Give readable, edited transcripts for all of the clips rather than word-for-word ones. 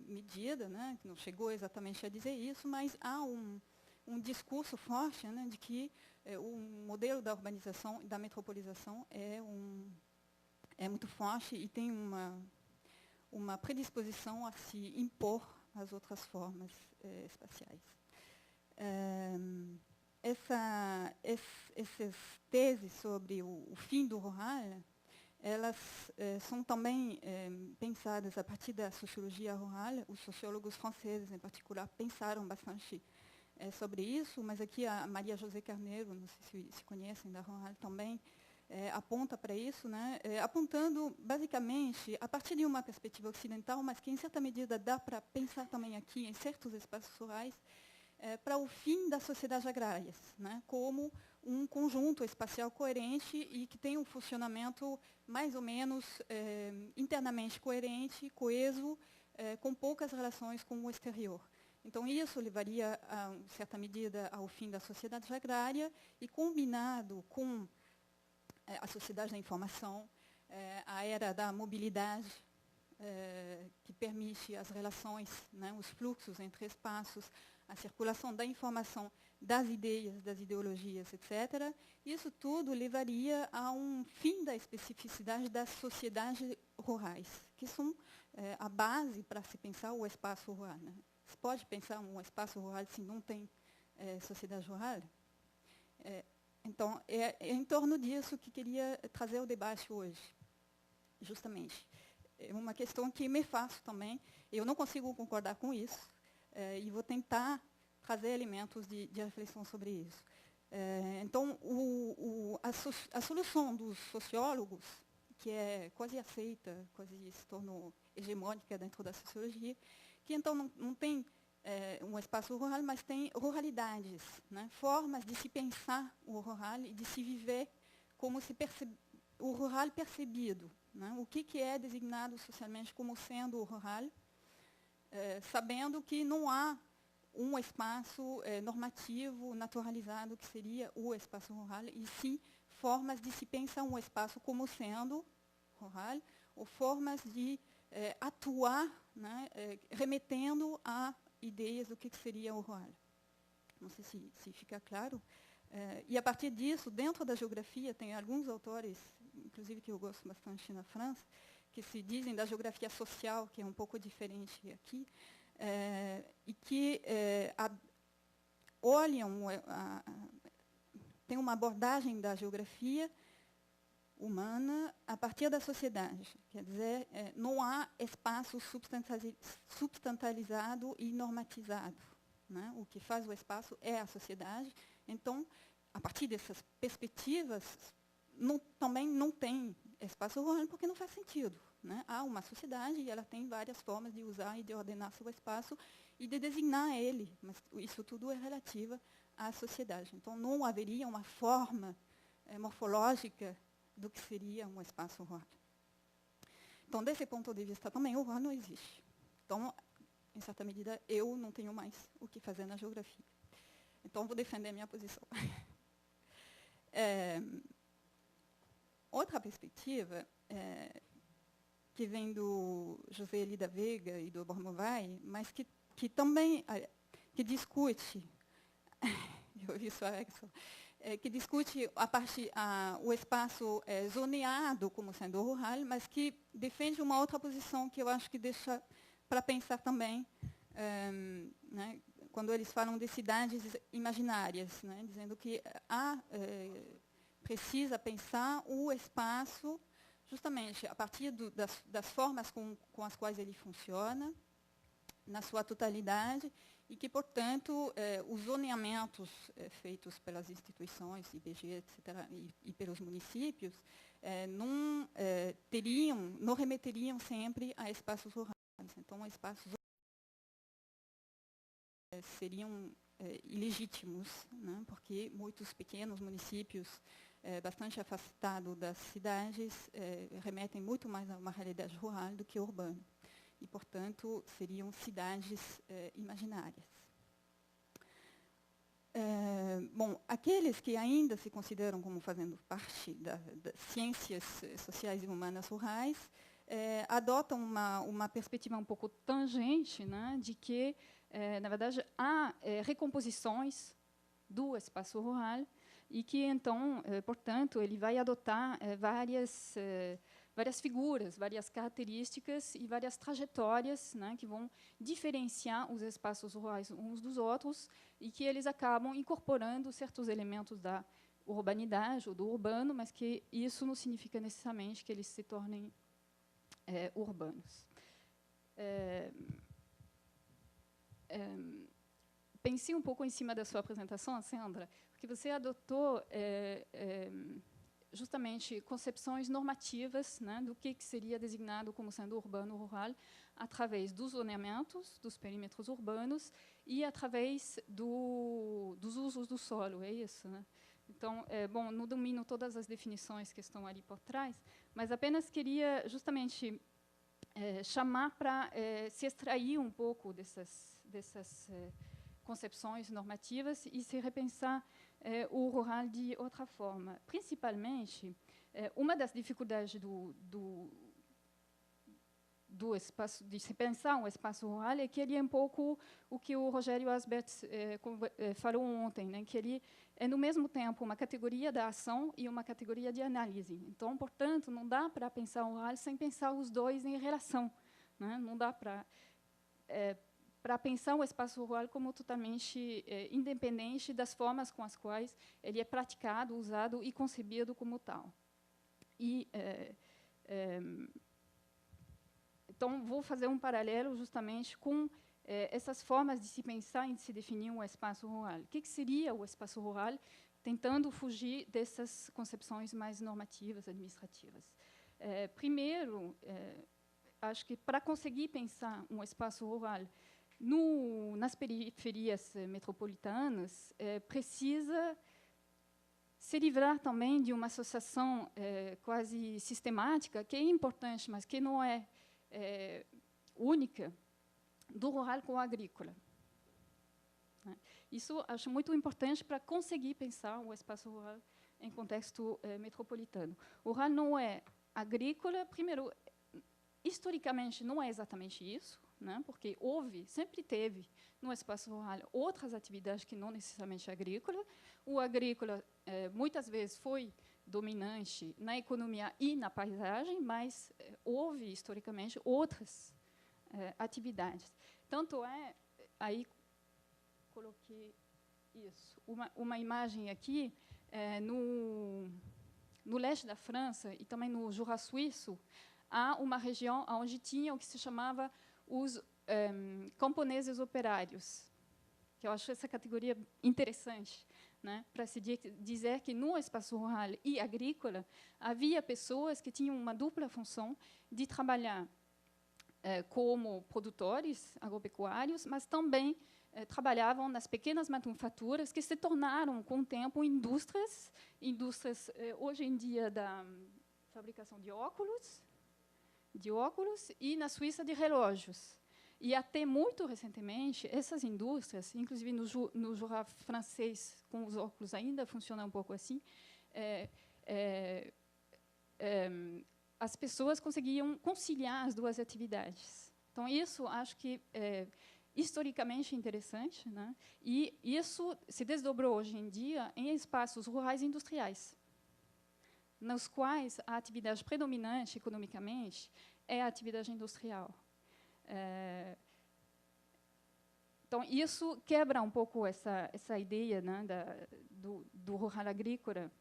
medida, né, que não chegou exatamente a dizer isso, mas há um discurso forte, né, de que o modelo da urbanização, da metropolização é muito forte e tem uma predisposição a se impor às outras formas espaciais. Essas teses sobre o fim do rural, elas são também pensadas a partir da sociologia rural. Os sociólogos franceses, em particular, pensaram bastante sobre isso, mas aqui a Maria José Carneiro, não sei se conhecem, da Rural, também aponta para isso, né, apontando, basicamente, a partir de uma perspectiva ocidental, mas que, em certa medida, dá para pensar também aqui, em certos espaços rurais, para o fim das sociedades agrárias, né, como um conjunto espacial coerente e que tem um funcionamento mais ou menos internamente coerente, coeso, com poucas relações com o exterior. Então, isso levaria, em certa medida, ao fim da sociedade agrária e, combinado com a sociedade da informação, a era da mobilidade, que permite as relações, né, os fluxos entre espaços, a circulação da informação, das ideias, das ideologias, etc. Isso tudo levaria a um fim da especificidade das sociedades rurais, que são a base para se pensar o espaço rural, né? Se pode pensar um espaço rural se não tem sociedade rural? Então, é em torno disso que queria trazer o debate hoje, justamente. É uma questão que me faço também. Eu não consigo concordar com isso, e vou tentar trazer elementos de reflexão sobre isso. Então, a solução dos sociólogos, que é quase aceita, quase se tornou hegemônica dentro da sociologia, que então não tem um espaço rural, mas tem ruralidades, né, formas de se pensar o rural e de se viver como se o rural percebido, né, o que é designado socialmente como sendo o rural, sabendo que não há um espaço normativo, naturalizado, que seria o espaço rural, e sim formas de se pensar um espaço como sendo rural, ou formas de atuar, né, remetendo a ideias do que seria o rural. Não sei se fica claro. E, a partir disso, dentro da geografia, tem alguns autores, inclusive que eu gosto bastante na França, que se dizem da geografia social, que é um pouco diferente aqui, e que olham, tem uma abordagem da geografia humana a partir da sociedade. Quer dizer, não há espaço substantializado e normatizado, né? O que faz o espaço é a sociedade. Então, a partir dessas perspectivas, também não tem espaço rural, porque não faz sentido, né? Há uma sociedade e ela tem várias formas de usar e de ordenar seu espaço e de designar ele, mas isso tudo é relativo à sociedade. Então, não haveria uma forma morfológica do que seria um espaço rural. Então, desse ponto de vista também, o rural não existe. Então, em certa medida, eu não tenho mais o que fazer na geografia. Então, vou defender a minha posição. Outra perspectiva, que vem do José Elida Veiga e do Bormovai, mas que também que discute, eu ouvi isso, que discute o espaço zoneado como sendo rural, mas que defende uma outra posição que eu acho que deixa para pensar também, né, quando eles falam de cidades imaginárias, né, dizendo que precisa pensar o espaço justamente a partir das formas com as quais ele funciona, na sua totalidade, e que, portanto, os zoneamentos feitos pelas instituições, IBGE, etc., e pelos municípios, não remeteriam sempre a espaços rurais. Então, espaços seriam ilegítimos, né, porque muitos pequenos municípios bastante afastados das cidades remetem muito mais a uma realidade rural do que urbana. E, portanto, seriam cidades imaginárias. Bom, aqueles que ainda se consideram como fazendo parte das ciências sociais e humanas rurais adotam uma perspectiva um pouco tangente, né, de que, na verdade, há recomposições do espaço rural e que, então, portanto, ele vai adotar várias figuras, várias características e várias trajetórias, né, que vão diferenciar os espaços rurais uns dos outros e que eles acabam incorporando certos elementos da urbanidade ou do urbano, mas que isso não significa necessariamente que eles se tornem urbanos. Pensei um pouco em cima da sua apresentação, Sandra, porque você adotou justamente concepções normativas, né, do que seria designado como sendo urbano ou rural, através dos zoneamentos, dos perímetros urbanos e através dos usos do solo, é isso, né? Então, bom, não domino todas as definições que estão ali por trás, mas apenas queria justamente chamar para se extrair um pouco dessas concepções normativas e se repensar o rural de outra forma. Principalmente, uma das dificuldades do espaço, de se pensar um espaço rural, é que ele é um pouco o que o Rogério Asbert falou ontem, né, que ele é, no mesmo tempo, uma categoria da ação e uma categoria de análise. Então, portanto, não dá para pensar o rural sem pensar os dois em relação, né? Não dá para pensar o espaço rural como totalmente independente das formas com as quais ele é praticado, usado e concebido como tal. E então, vou fazer um paralelo justamente com essas formas de se pensar e de se definir um espaço rural. O que seria o espaço rural, tentando fugir dessas concepções mais normativas, administrativas? Primeiro, acho que para conseguir pensar um espaço rural nas periferias metropolitanas, precisa se livrar também de uma associação quase sistemática, que é importante, mas que não é única, do rural com o agrícola. Isso acho muito importante para conseguir pensar o espaço rural em contexto metropolitano. O rural não é agrícola, primeiro, historicamente não é exatamente isso, né, porque sempre teve no espaço rural outras atividades que não necessariamente agrícola. O agrícola muitas vezes foi dominante na economia e na paisagem, mas houve historicamente outras atividades. Tanto aí coloquei isso, uma imagem aqui no leste da França e também no Jura suíço, há uma região onde tinha o que se chamava os camponeses operários, que eu acho essa categoria interessante, né, para se dizer que no espaço rural e agrícola havia pessoas que tinham uma dupla função de trabalhar como produtores agropecuários, mas também trabalhavam nas pequenas manufaturas que se tornaram, com o tempo, indústrias hoje em dia da fabricação de óculos e, na Suíça, de relógios. E até muito recentemente, essas indústrias, inclusive no Jura francês, com os óculos ainda funciona um pouco assim, as pessoas conseguiam conciliar as duas atividades. Então, isso acho que é historicamente interessante, né? E isso se desdobrou hoje em dia em espaços rurais industriais, nos quais a atividade predominante economicamente é a atividade industrial. Então, isso quebra um pouco essa ideia, né, do rural agrícola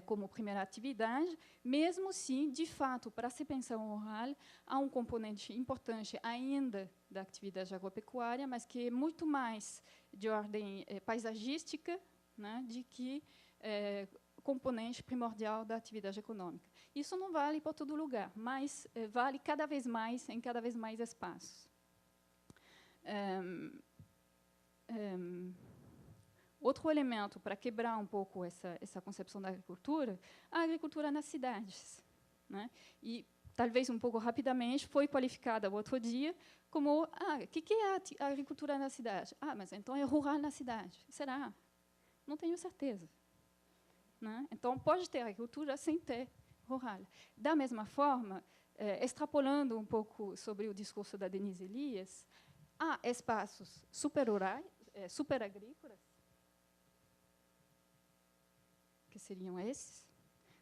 como primeira atividade, mesmo se, de fato, para se pensar o rural, há um componente importante ainda da atividade agropecuária, mas que é muito mais de ordem paisagística, né, de que componente primordial da atividade econômica. Isso não vale para todo lugar, mas vale cada vez mais em cada vez mais espaços. Outro elemento para quebrar um pouco essa concepção da agricultura, a agricultura nas cidades, né? E talvez um pouco rapidamente foi qualificada o outro dia como o que é a agricultura na cidade? Mas então é rural na cidade. Será? Não tenho certeza, né? Então pode ter agricultura sem ter rural. Da mesma forma, extrapolando um pouco sobre o discurso da Denise Elias, há espaços superrurais, superagrícolas, que seriam esses,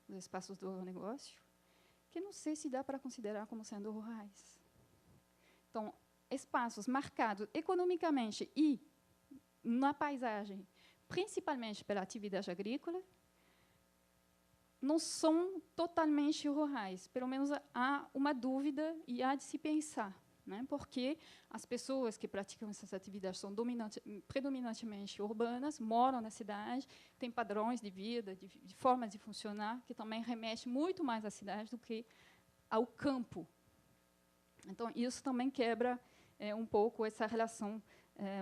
os espaços do agronegócio, que não sei se dá para considerar como sendo rurais. Então, espaços marcados economicamente e na paisagem, principalmente pela atividade agrícola, não são totalmente rurais. Pelo menos há uma dúvida e há de se pensar, né? Porque as pessoas que praticam essas atividades são predominantemente urbanas, moram na cidade, têm padrões de vida, de formas de funcionar, que também remetem muito mais à cidade do que ao campo. Então, isso também quebra um pouco essa relação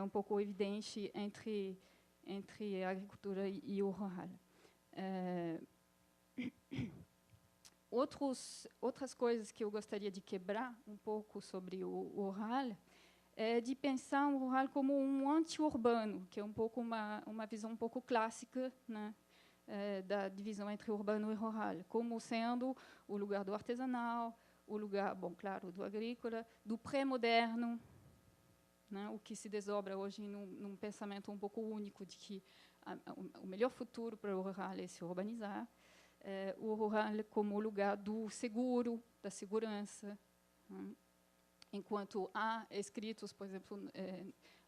um pouco evidente entre a agricultura e o rural. Outras coisas que eu gostaria de quebrar um pouco sobre o rural é de pensar o rural como um anti-urbano, que é um pouco uma visão um pouco clássica, né, da divisão entre urbano e rural, como sendo o lugar do artesanal, o lugar, bom, claro, do agrícola, do pré-moderno, né, o que se desdobra hoje num pensamento um pouco único de que o melhor futuro para o rural é se urbanizar, o rural como lugar do seguro, da segurança, né? Enquanto há escritos, por exemplo,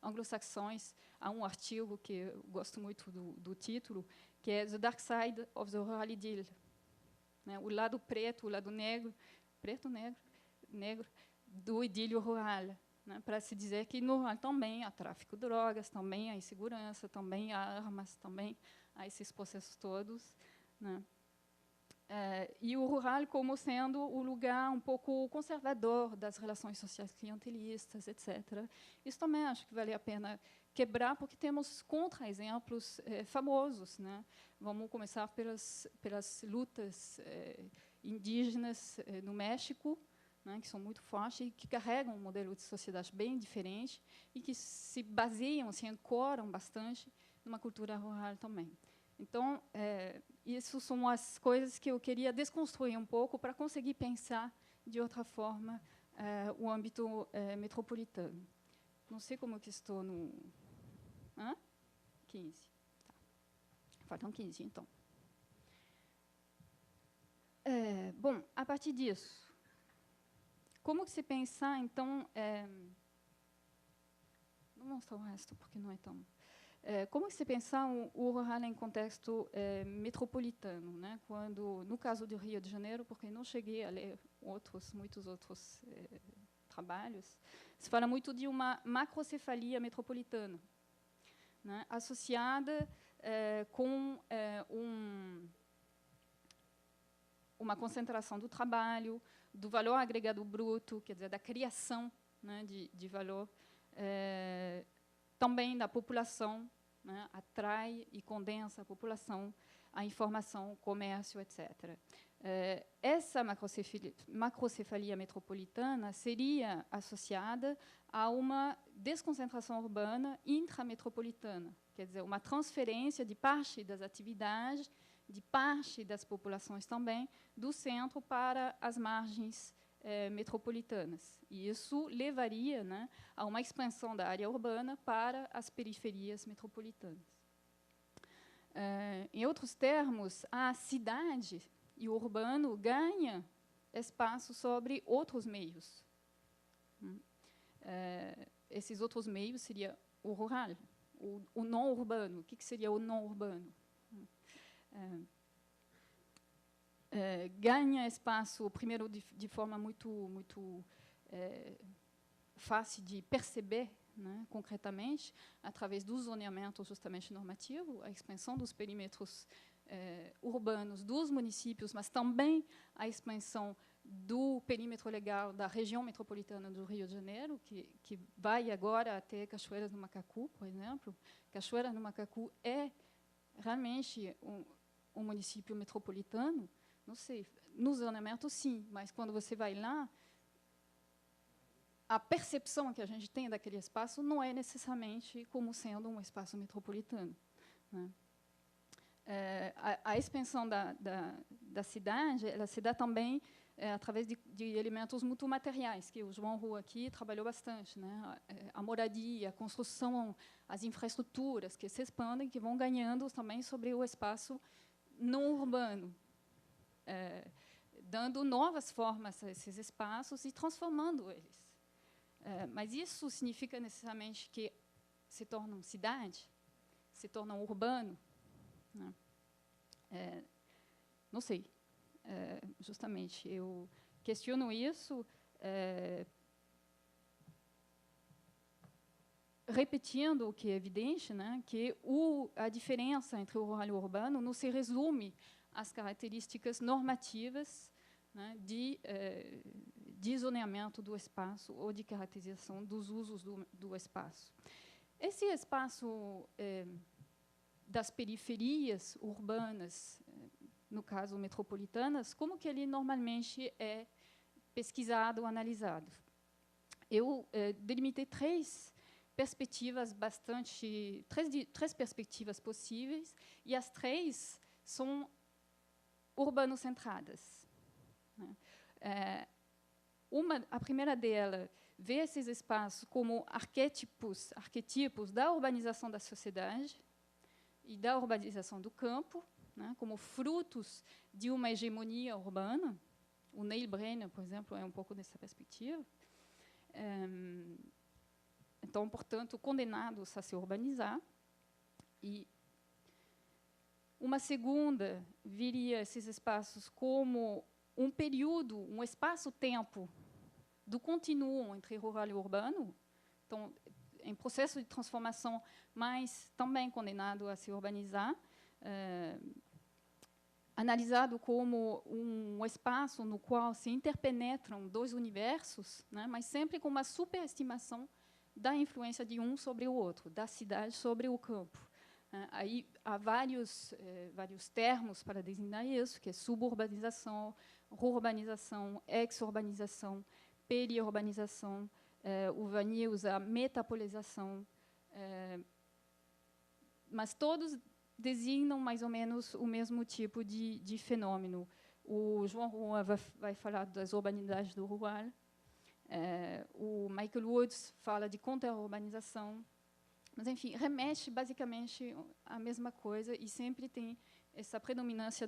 anglo-saxões, há um artigo que eu gosto muito do título, que é The Dark Side of the Rural Idyll, né? O lado preto, o lado negro, negro, do idílio rural, né? Para se dizer que no rural também há tráfico de drogas, também há insegurança, também há armas, também há esses processos todos, né? E o rural como sendo o lugar um pouco conservador das relações sociais clientelistas, etc. Isso também acho que vale a pena quebrar, porque temos contra-exemplos famosos, né? Vamos começar pelas lutas indígenas no México, né, que são muito fortes e que carregam um modelo de sociedade bem diferente e que se baseiam, se ancoram bastante numa cultura rural também. Então, isso são as coisas que eu queria desconstruir um pouco para conseguir pensar de outra forma o âmbito metropolitano. Não sei como que estou no... 15. Tá. Faltam 15, então. Bom, a partir disso, como que se pensar, então... não vou mostrar o resto, porque não é tão... como se pensar o rural em contexto metropolitano, né? Quando, no caso do Rio de Janeiro, porque não cheguei a ler muitos outros trabalhos, se fala muito de uma macrocefalia metropolitana, né? Associada com uma concentração do trabalho, do valor agregado bruto, quer dizer, da criação, né, de valor, também da população, né, atrai e condensa a população, a informação, o comércio, etc. Essa macrocefalia metropolitana seria associada a uma desconcentração urbana intrametropolitana, quer dizer, uma transferência de parte das atividades, de parte das populações também, do centro para as margens metropolitanas. E isso levaria, né, a uma expansão da área urbana para as periferias metropolitanas. Em outros termos, a cidade e o urbano ganham espaço sobre outros meios. Esses outros meios seria o rural, o não urbano. O que seria o não urbano? Ganha espaço, primeiro, de forma muito fácil de perceber, né, concretamente, através do zoneamento justamente normativo, a expansão dos perímetros urbanos dos municípios, mas também a expansão do perímetro legal da região metropolitana do Rio de Janeiro, que vai agora até Cachoeira do Macacu, por exemplo. Cachoeira do Macacu é realmente um município metropolitano. Não sei, no zoneamento, sim, mas quando você vai lá, a percepção que a gente tem daquele espaço não é necessariamente como sendo um espaço metropolitano, né? A expansão da cidade, ela se dá também através de elementos multimateriais, que o João Rua aqui trabalhou bastante, né? A moradia, a construção, as infraestruturas que se expandem, que vão ganhando também sobre o espaço não urbano, dando novas formas a esses espaços e transformando eles. Mas isso significa necessariamente que se tornam cidade, se tornam urbano, né? Não sei. Justamente, eu questiono isso, repetindo o que é evidente, né, que a diferença entre o rural e o urbano não se resume às características normativas, né, de zoneamento do espaço ou de caracterização dos usos do espaço. Esse espaço das periferias urbanas, no caso metropolitanas, como que ele normalmente é pesquisado, analisado? Eu delimitei três perspectivas três perspectivas possíveis, e as três são urbanocentradas, né? A primeira dela vê esses espaços como arquetipos da urbanização da sociedade e da urbanização do campo, né, como frutos de uma hegemonia urbana. O Neil Brenner, por exemplo, é um pouco nessa perspectiva. Então, portanto, condenados a se urbanizar. E uma segunda viria esses espaços como um período, um espaço-tempo do continuum entre rural e urbano, então, em processo de transformação, mas também condenado a se urbanizar, analisado como um espaço no qual se interpenetram dois universos, né, mas sempre com uma superestimação da influência de um sobre o outro, da cidade sobre o campo. Aí há vários termos para designar isso, que é suburbanização, rurbanização, exurbanização, periurbanização, o Vanier usa a metapolização, mas todos designam mais ou menos o mesmo tipo de fenômeno. O João Rua vai falar das urbanidades do rural, o Michael Woods fala de contra-urbanização, mas, enfim, remete basicamente à mesma coisa e sempre tem essa predominância